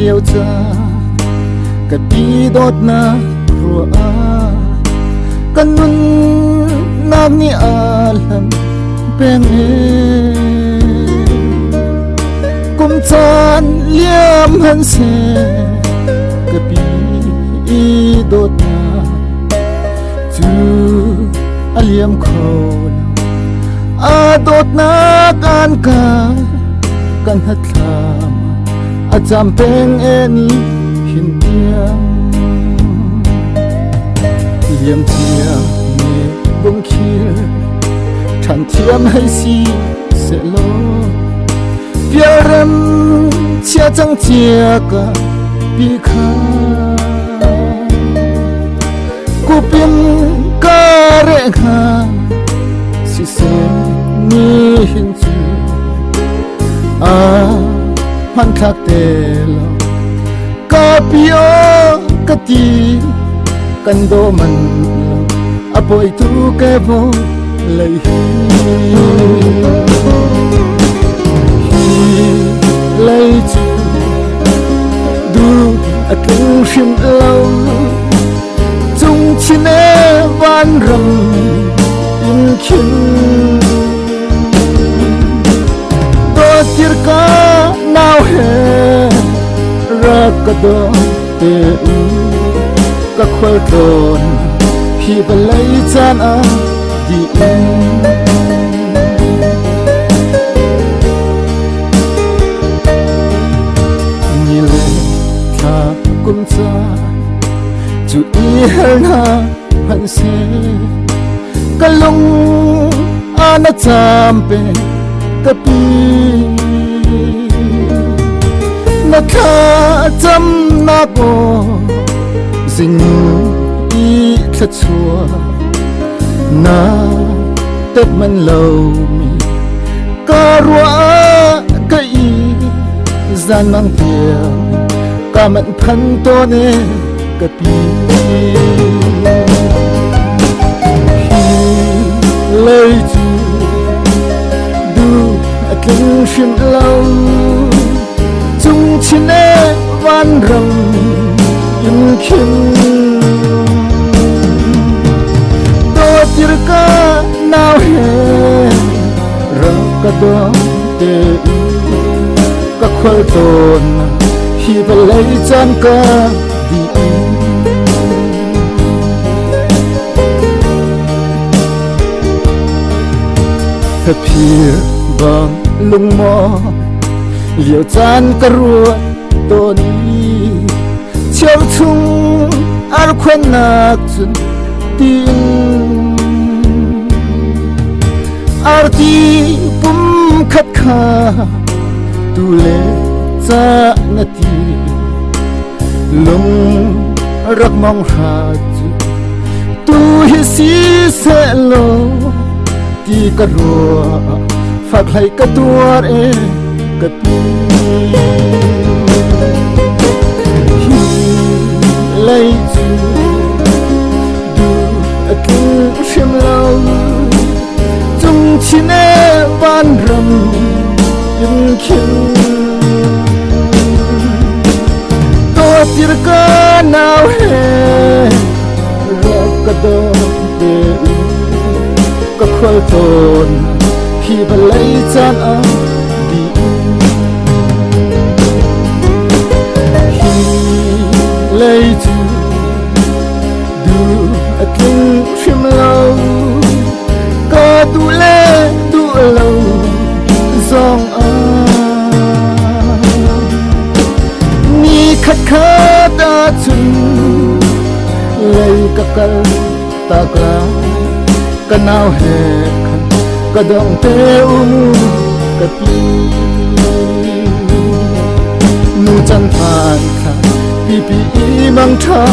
liêu cha ka ti dot na rua kanun nam ni alam peng kum chan liam han se ka pi dot na chu aliam khol a dot na kan ka kan hatlam a cham peng eni hin tiang liam tia me bung khir than thiam hai si se lo piaram chia chang chia ka pi kha kupim ka re kha si se ni hin chu a han thak te lo ka pio ka ti kan do man apoi tu ke vo lei lei chu du a tu shin lo chung chine van ram in khin do tir ka nau he ra ka do te u ka khwal ton hi ba lei chan a di ni le tha kum cha chu i hel na han se ka lung ana cham pe ka pi na kha cham na ko sing i thla chua na tet man lo mi ka rua ka i zan mang tia ka man phan to ne ka pi lei chu du a tlung shin lo chung chine van ram in khin do tir ka nau he ra ka do te ka khwal ton hi ba lei chan ka di ta phir bang lung mo liêu chan ka ruột to ni chiều chung ar khuen nak chun tin ar ti pum khat kha tu le cha na ti lung rak mong ha chu tu hi si se lo ti ka ro phak lai ka tuar e ka pi lei chu du a tu shim lo chung chine van ram in khin to tir ka nau he ra ka do te ka khwal ton hi ba lei chan a di lei chu du a tlung shim lo ka du le du lo zong a ni khat kha da chun lei ka kal ta ka ka nau he khan ka dong te ka pi nu chan phan kha pi pi mang tha